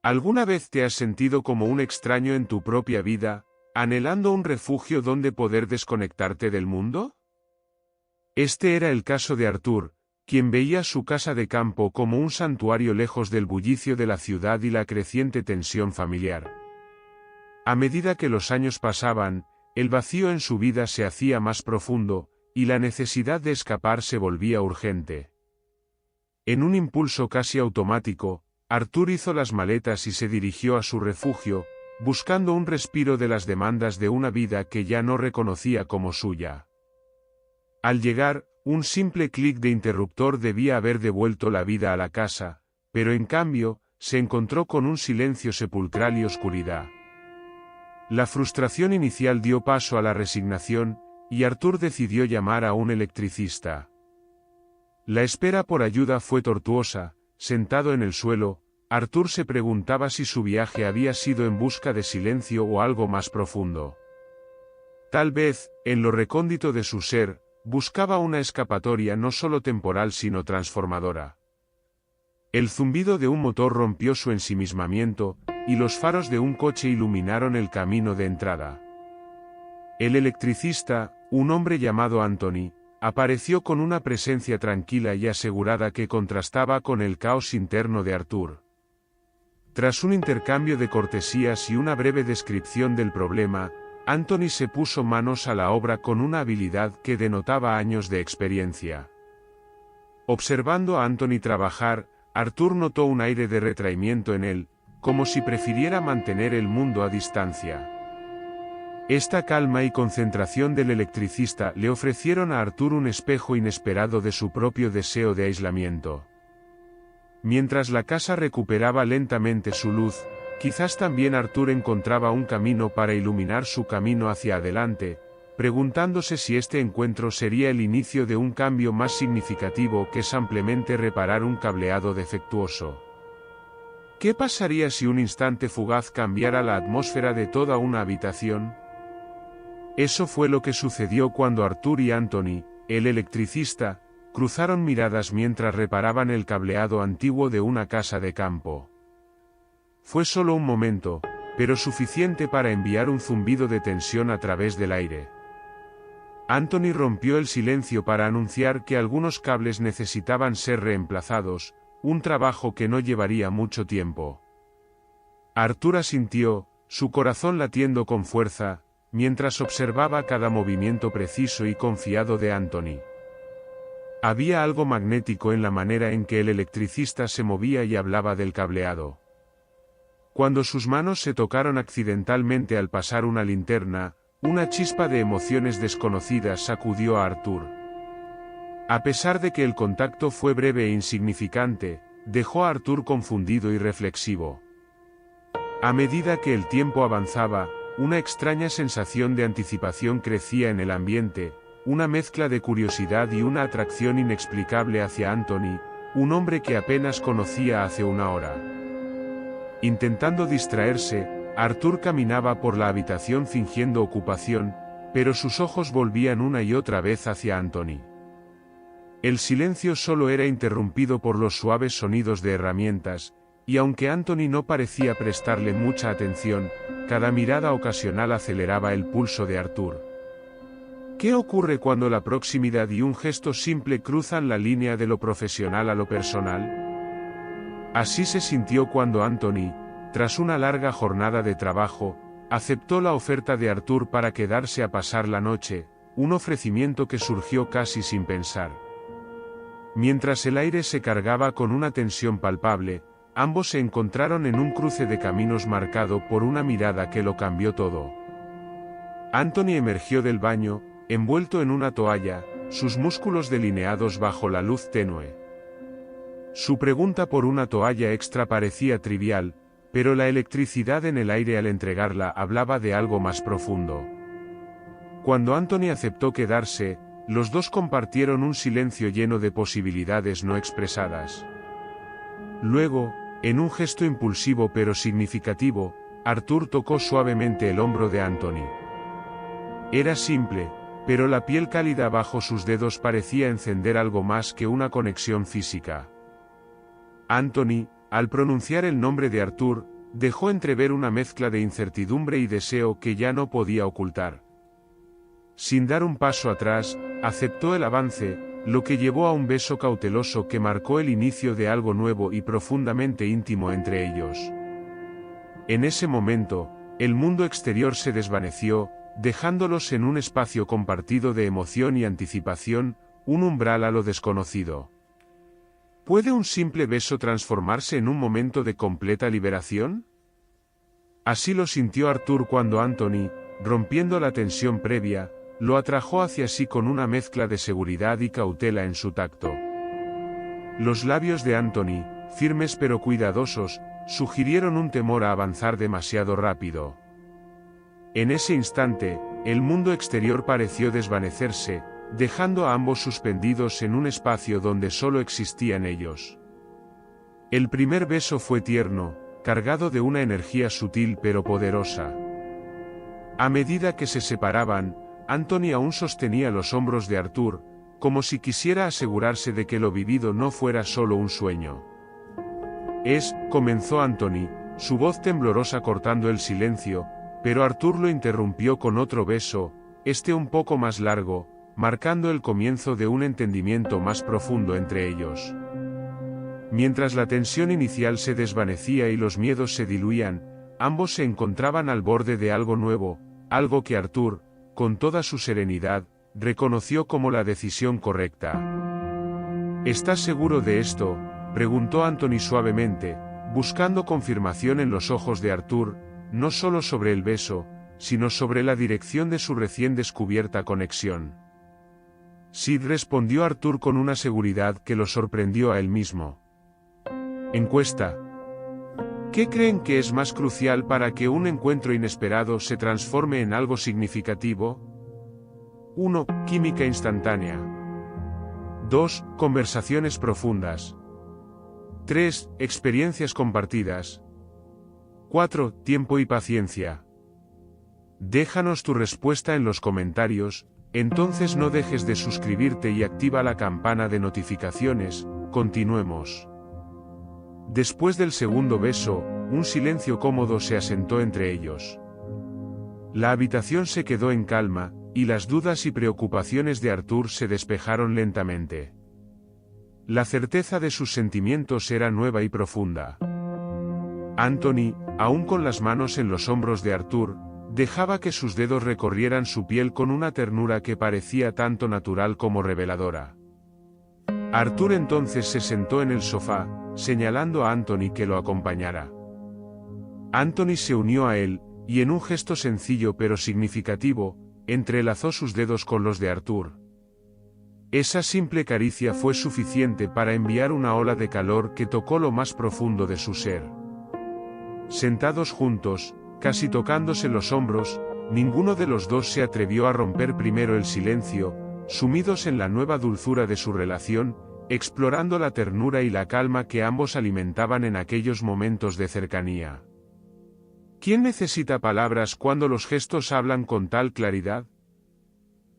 ¿Alguna vez te has sentido como un extraño en tu propia vida, anhelando un refugio donde poder desconectarte del mundo? Este era el caso de Arthur, quien veía su casa de campo como un santuario lejos del bullicio de la ciudad y la creciente tensión familiar. A medida que los años pasaban, el vacío en su vida se hacía más profundo, y la necesidad de escapar se volvía urgente. En un impulso casi automático, Arthur hizo las maletas y se dirigió a su refugio, buscando un respiro de las demandas de una vida que ya no reconocía como suya. Al llegar, un simple clic de interruptor debía haber devuelto la vida a la casa, pero en cambio, se encontró con un silencio sepulcral y oscuridad. La frustración inicial dio paso a la resignación, y Arthur decidió llamar a un electricista. La espera por ayuda fue tortuosa. Sentado en el suelo, Arthur se preguntaba si su viaje había sido en busca de silencio o algo más profundo. Tal vez, en lo recóndito de su ser, buscaba una escapatoria no solo temporal sino transformadora. El zumbido de un motor rompió su ensimismamiento, y los faros de un coche iluminaron el camino de entrada. El electricista, un hombre llamado Anthony, apareció con una presencia tranquila y asegurada que contrastaba con el caos interno de Arthur. Tras un intercambio de cortesías y una breve descripción del problema, Anthony se puso manos a la obra con una habilidad que denotaba años de experiencia. Observando a Anthony trabajar, Arthur notó un aire de retraimiento en él, como si prefiriera mantener el mundo a distancia. Esta calma y concentración del electricista le ofrecieron a Arthur un espejo inesperado de su propio deseo de aislamiento. Mientras la casa recuperaba lentamente su luz, quizás también Arthur encontraba un camino para iluminar su camino hacia adelante, preguntándose si este encuentro sería el inicio de un cambio más significativo que simplemente reparar un cableado defectuoso. ¿Qué pasaría si un instante fugaz cambiara la atmósfera de toda una habitación? Eso fue lo que sucedió cuando Arthur y Anthony, el electricista, cruzaron miradas mientras reparaban el cableado antiguo de una casa de campo. Fue solo un momento, pero suficiente para enviar un zumbido de tensión a través del aire. Anthony rompió el silencio para anunciar que algunos cables necesitaban ser reemplazados, un trabajo que no llevaría mucho tiempo. Arthur asintió, su corazón latiendo con fuerza, mientras observaba cada movimiento preciso y confiado de Anthony. Había algo magnético en la manera en que el electricista se movía y hablaba del cableado. Cuando sus manos se tocaron accidentalmente al pasar una linterna, una chispa de emociones desconocidas sacudió a Arthur. A pesar de que el contacto fue breve e insignificante, dejó a Arthur confundido y reflexivo. A medida que el tiempo avanzaba, una extraña sensación de anticipación crecía en el ambiente, una mezcla de curiosidad y una atracción inexplicable hacia Anthony, un hombre que apenas conocía hace una hora. Intentando distraerse, Arthur caminaba por la habitación fingiendo ocupación, pero sus ojos volvían una y otra vez hacia Anthony. El silencio solo era interrumpido por los suaves sonidos de herramientas, y aunque Anthony no parecía prestarle mucha atención, cada mirada ocasional aceleraba el pulso de Arthur. ¿Qué ocurre cuando la proximidad y un gesto simple cruzan la línea de lo profesional a lo personal? Así se sintió cuando Anthony, tras una larga jornada de trabajo, aceptó la oferta de Arthur para quedarse a pasar la noche, un ofrecimiento que surgió casi sin pensar. Mientras el aire se cargaba con una tensión palpable, ambos se encontraron en un cruce de caminos marcado por una mirada que lo cambió todo. Anthony emergió del baño, envuelto en una toalla, sus músculos delineados bajo la luz tenue. Su pregunta por una toalla extra parecía trivial, pero la electricidad en el aire al entregarla hablaba de algo más profundo. Cuando Anthony aceptó quedarse, los dos compartieron un silencio lleno de posibilidades no expresadas. Luego, en un gesto impulsivo pero significativo, Arthur tocó suavemente el hombro de Anthony. Era simple, pero la piel cálida bajo sus dedos parecía encender algo más que una conexión física. Anthony, al pronunciar el nombre de Arthur, dejó entrever una mezcla de incertidumbre y deseo que ya no podía ocultar. Sin dar un paso atrás, aceptó el avance, lo que llevó a un beso cauteloso que marcó el inicio de algo nuevo y profundamente íntimo entre ellos. En ese momento, el mundo exterior se desvaneció, dejándolos en un espacio compartido de emoción y anticipación, un umbral a lo desconocido. ¿Puede un simple beso transformarse en un momento de completa liberación? Así lo sintió Arthur cuando Anthony, rompiendo la tensión previa, lo atrajo hacia sí con una mezcla de seguridad y cautela en su tacto. Los labios de Anthony, firmes pero cuidadosos, sugirieron un temor a avanzar demasiado rápido. En ese instante, el mundo exterior pareció desvanecerse, dejando a ambos suspendidos en un espacio donde solo existían ellos. El primer beso fue tierno, cargado de una energía sutil pero poderosa. A medida que se separaban, Anthony aún sostenía los hombros de Arthur, como si quisiera asegurarse de que lo vivido no fuera solo un sueño. Comenzó Anthony, su voz temblorosa cortando el silencio, pero Arthur lo interrumpió con otro beso, un poco más largo, marcando el comienzo de un entendimiento más profundo entre ellos. Mientras la tensión inicial se desvanecía y los miedos se diluían, ambos se encontraban al borde de algo nuevo, algo que Arthur, con toda su serenidad, reconoció como la decisión correcta. ¿Estás seguro de esto?, preguntó Anthony suavemente, buscando confirmación en los ojos de Arthur, no solo sobre el beso, sino sobre la dirección de su recién descubierta conexión. Sí, respondió Arthur con una seguridad que lo sorprendió a él mismo. Encuesta. ¿Qué creen que es más crucial para que un encuentro inesperado se transforme en algo significativo? 1. Química instantánea. 2. Conversaciones profundas. 3. Experiencias compartidas. 4. Tiempo y paciencia. Déjanos tu respuesta en los comentarios, entonces no dejes de suscribirte y activa la campana de notificaciones. Continuemos. Después del segundo beso, un silencio cómodo se asentó entre ellos. La habitación se quedó en calma, y las dudas y preocupaciones de Arthur se despejaron lentamente. La certeza de sus sentimientos era nueva y profunda. Anthony, aún con las manos en los hombros de Arthur, dejaba que sus dedos recorrieran su piel con una ternura que parecía tanto natural como reveladora. Arthur entonces se sentó en el sofá, señalando a Anthony que lo acompañara. Anthony se unió a él, y en un gesto sencillo pero significativo, entrelazó sus dedos con los de Arthur. Esa simple caricia fue suficiente para enviar una ola de calor que tocó lo más profundo de su ser. Sentados juntos, casi tocándose los hombros, ninguno de los dos se atrevió a romper primero el silencio, sumidos en la nueva dulzura de su relación, explorando la ternura y la calma que ambos alimentaban en aquellos momentos de cercanía. ¿Quién necesita palabras cuando los gestos hablan con tal claridad?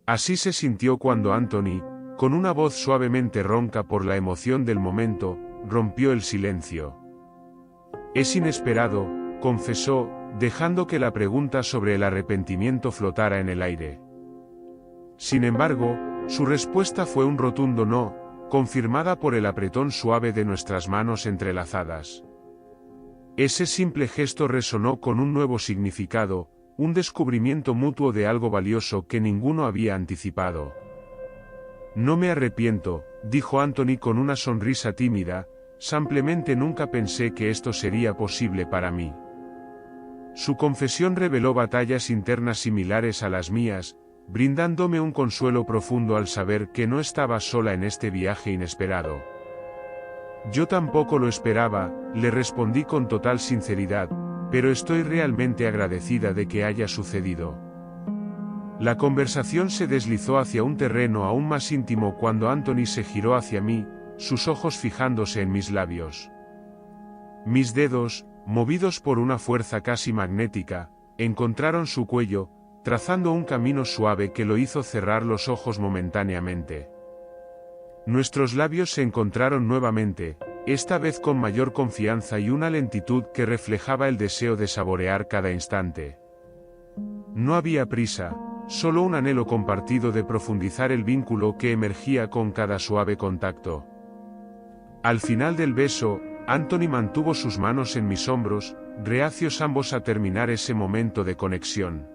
Así se sintió cuando Anthony, con una voz suavemente ronca por la emoción del momento, rompió el silencio. Es inesperado, confesó, dejando que la pregunta sobre el arrepentimiento flotara en el aire. Sin embargo, su respuesta fue un rotundo no, confirmada por el apretón suave de nuestras manos entrelazadas. Ese simple gesto resonó con un nuevo significado, un descubrimiento mutuo de algo valioso que ninguno había anticipado. No me arrepiento, dijo Anthony con una sonrisa tímida, simplemente nunca pensé que esto sería posible para mí. Su confesión reveló batallas internas similares a las mías, brindándome un consuelo profundo al saber que no estaba sola en este viaje inesperado. Yo tampoco lo esperaba, le respondí con total sinceridad, pero estoy realmente agradecida de que haya sucedido. La conversación se deslizó hacia un terreno aún más íntimo cuando Anthony se giró hacia mí, sus ojos fijándose en mis labios. Mis dedos, movidos por una fuerza casi magnética, encontraron su cuello, trazando un camino suave que lo hizo cerrar los ojos momentáneamente. Nuestros labios se encontraron nuevamente, esta vez con mayor confianza y una lentitud que reflejaba el deseo de saborear cada instante. No había prisa, solo un anhelo compartido de profundizar el vínculo que emergía con cada suave contacto. Al final del beso, Anthony mantuvo sus manos en mis hombros, reacios ambos a terminar ese momento de conexión.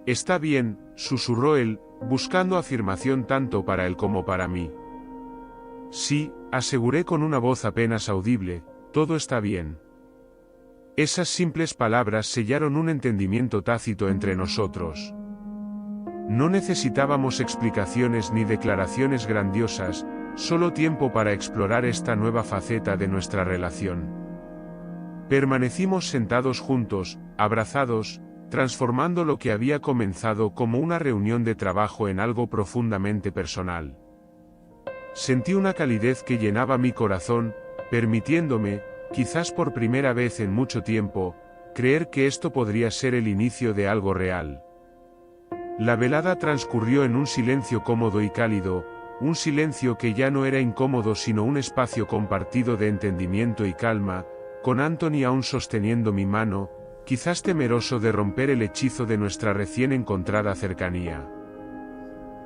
«Está bien», susurró él, buscando afirmación tanto para él como para mí. «Sí», aseguré con una voz apenas audible, «todo está bien». Esas simples palabras sellaron un entendimiento tácito entre nosotros. No necesitábamos explicaciones ni declaraciones grandiosas, solo tiempo para explorar esta nueva faceta de nuestra relación. Permanecimos sentados juntos, abrazados, transformando lo que había comenzado como una reunión de trabajo en algo profundamente personal. Sentí una calidez que llenaba mi corazón, permitiéndome, quizás por primera vez en mucho tiempo, creer que esto podría ser el inicio de algo real. La velada transcurrió en un silencio cómodo y cálido, un silencio que ya no era incómodo sino un espacio compartido de entendimiento y calma, con Anthony aún sosteniendo mi mano, quizás temeroso de romper el hechizo de nuestra recién encontrada cercanía.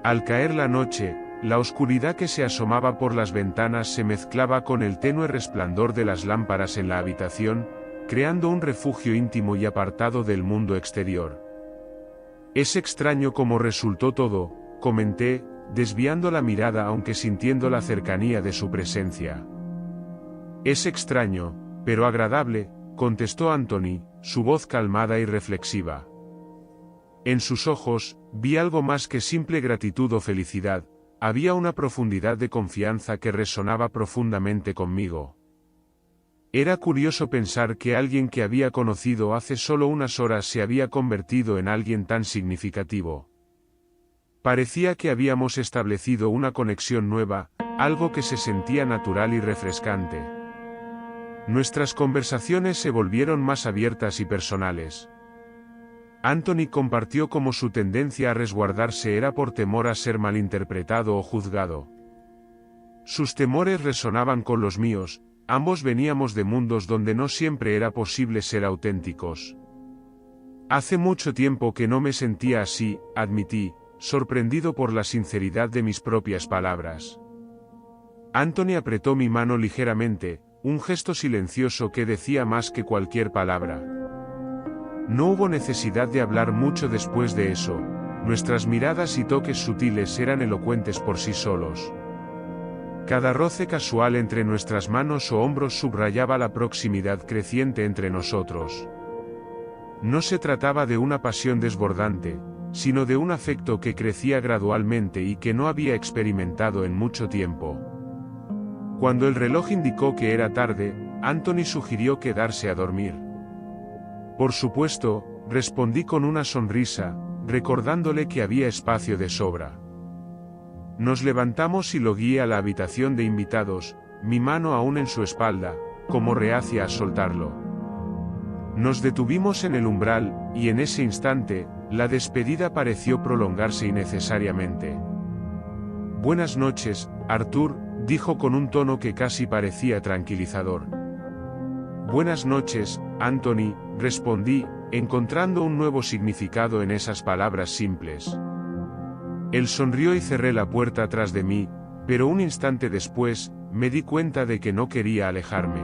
Al caer la noche, la oscuridad que se asomaba por las ventanas se mezclaba con el tenue resplandor de las lámparas en la habitación, creando un refugio íntimo y apartado del mundo exterior. «Es extraño cómo resultó todo», comenté, desviando la mirada aunque sintiendo la cercanía de su presencia. «Es extraño, pero agradable», contestó Anthony, su voz calmada y reflexiva. En sus ojos, vi algo más que simple gratitud o felicidad, había una profundidad de confianza que resonaba profundamente conmigo. Era curioso pensar que alguien que había conocido hace solo unas horas se había convertido en alguien tan significativo. Parecía que habíamos establecido una conexión nueva, algo que se sentía natural y refrescante. Nuestras conversaciones se volvieron más abiertas y personales. Anthony compartió cómo su tendencia a resguardarse era por temor a ser malinterpretado o juzgado. Sus temores resonaban con los míos, ambos veníamos de mundos donde no siempre era posible ser auténticos. Hace mucho tiempo que no me sentía así, admití, sorprendido por la sinceridad de mis propias palabras. Anthony apretó mi mano ligeramente, un gesto silencioso que decía más que cualquier palabra. No hubo necesidad de hablar mucho después de eso, nuestras miradas y toques sutiles eran elocuentes por sí solos. Cada roce casual entre nuestras manos o hombros subrayaba la proximidad creciente entre nosotros. No se trataba de una pasión desbordante, sino de un afecto que crecía gradualmente y que no había experimentado en mucho tiempo. Cuando el reloj indicó que era tarde, Anthony sugirió quedarse a dormir. Por supuesto, respondí con una sonrisa, recordándole que había espacio de sobra. Nos levantamos y lo guié a la habitación de invitados, mi mano aún en su espalda, como reacia a soltarlo. Nos detuvimos en el umbral, y en ese instante, la despedida pareció prolongarse innecesariamente. «Buenas noches, Arthur», dijo con un tono que casi parecía tranquilizador. «Buenas noches, Anthony», respondí, encontrando un nuevo significado en esas palabras simples. Él sonrió y cerré la puerta tras de mí, pero un instante después, me di cuenta de que no quería alejarme.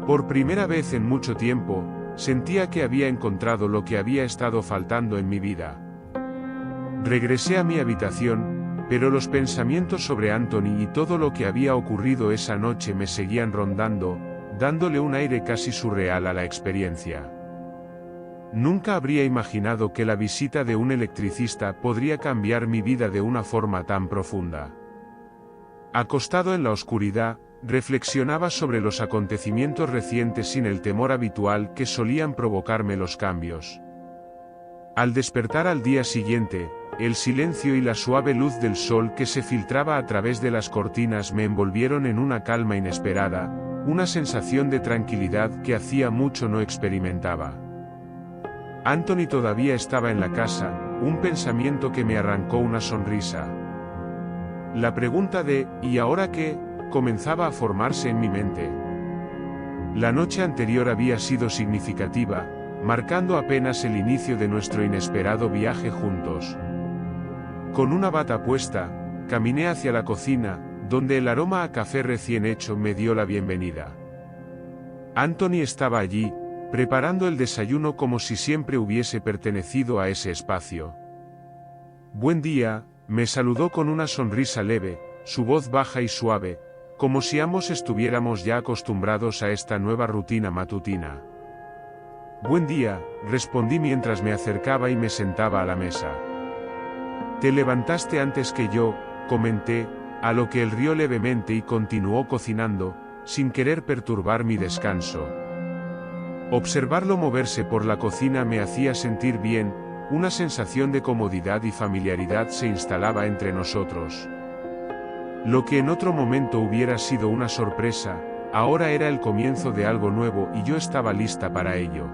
Por primera vez en mucho tiempo, sentía que había encontrado lo que había estado faltando en mi vida. Regresé a mi habitación, pero los pensamientos sobre Anthony y todo lo que había ocurrido esa noche me seguían rondando, dándole un aire casi surreal a la experiencia. Nunca habría imaginado que la visita de un electricista podría cambiar mi vida de una forma tan profunda. Acostado en la oscuridad, reflexionaba sobre los acontecimientos recientes sin el temor habitual que solían provocarme los cambios. Al despertar al día siguiente, el silencio y la suave luz del sol que se filtraba a través de las cortinas me envolvieron en una calma inesperada, una sensación de tranquilidad que hacía mucho no experimentaba. Anthony todavía estaba en la casa, un pensamiento que me arrancó una sonrisa. La pregunta de «¿y ahora qué?», comenzaba a formarse en mi mente. La noche anterior había sido significativa, marcando apenas el inicio de nuestro inesperado viaje juntos. Con una bata puesta, caminé hacia la cocina, donde el aroma a café recién hecho me dio la bienvenida. Anthony estaba allí, preparando el desayuno como si siempre hubiese pertenecido a ese espacio. «Buen día», me saludó con una sonrisa leve, su voz baja y suave, como si ambos estuviéramos ya acostumbrados a esta nueva rutina matutina. «Buen día», respondí mientras me acercaba y me sentaba a la mesa. «Te levantaste antes que yo», comenté, a lo que él rió levemente y continuó cocinando, sin querer perturbar mi descanso. Observarlo moverse por la cocina me hacía sentir bien, una sensación de comodidad y familiaridad se instalaba entre nosotros. Lo que en otro momento hubiera sido una sorpresa, ahora era el comienzo de algo nuevo y yo estaba lista para ello.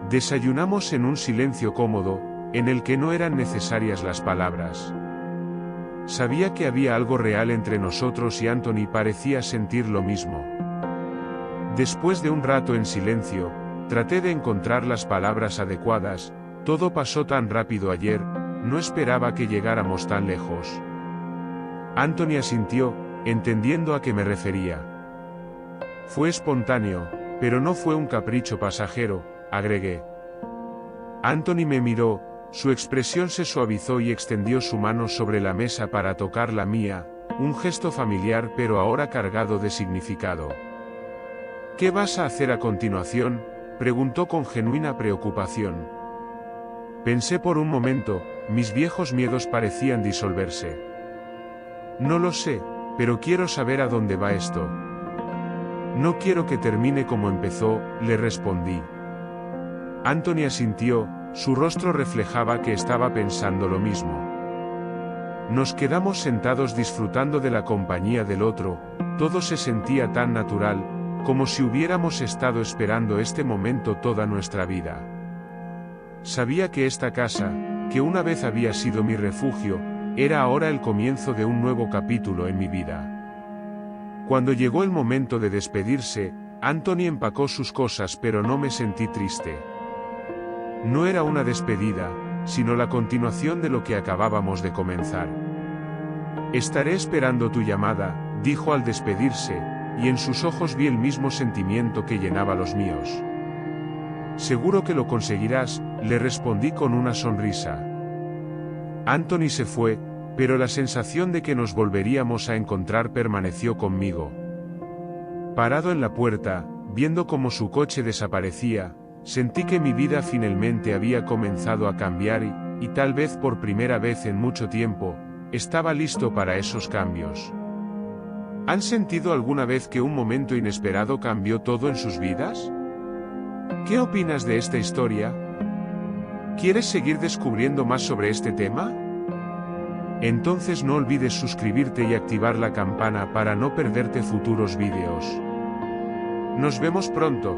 Desayunamos en un silencio cómodo, en el que no eran necesarias las palabras. Sabía que había algo real entre nosotros y Anthony parecía sentir lo mismo. Después de un rato en silencio, traté de encontrar las palabras adecuadas. Todo pasó tan rápido ayer, no esperaba que llegáramos tan lejos. Anthony asintió, entendiendo a qué me refería. Fue espontáneo, pero no fue un capricho pasajero, agregué. Anthony me miró, su expresión se suavizó y extendió su mano sobre la mesa para tocar la mía, un gesto familiar pero ahora cargado de significado. «¿Qué vas a hacer a continuación?», preguntó con genuina preocupación. Pensé por un momento, mis viejos miedos parecían disolverse. «No lo sé, pero quiero saber a dónde va esto». «No quiero que termine como empezó», le respondí. Anthony asintió, su rostro reflejaba que estaba pensando lo mismo. Nos quedamos sentados disfrutando de la compañía del otro, todo se sentía tan natural, como si hubiéramos estado esperando este momento toda nuestra vida. Sabía que esta casa, que una vez había sido mi refugio, era ahora el comienzo de un nuevo capítulo en mi vida. Cuando llegó el momento de despedirse, Anthony empacó sus cosas pero no me sentí triste. No era una despedida, sino la continuación de lo que acabábamos de comenzar. «Estaré esperando tu llamada», dijo al despedirse, y en sus ojos vi el mismo sentimiento que llenaba los míos. «Seguro que lo conseguirás», le respondí con una sonrisa. Anthony se fue, pero la sensación de que nos volveríamos a encontrar permaneció conmigo. Parado en la puerta, viendo cómo su coche desaparecía, sentí que mi vida finalmente había comenzado a cambiar y tal vez por primera vez en mucho tiempo, estaba listo para esos cambios. ¿Han sentido alguna vez que un momento inesperado cambió todo en sus vidas? ¿Qué opinas de esta historia? ¿Quieres seguir descubriendo más sobre este tema? Entonces no olvides suscribirte y activar la campana para no perderte futuros vídeos. Nos vemos pronto.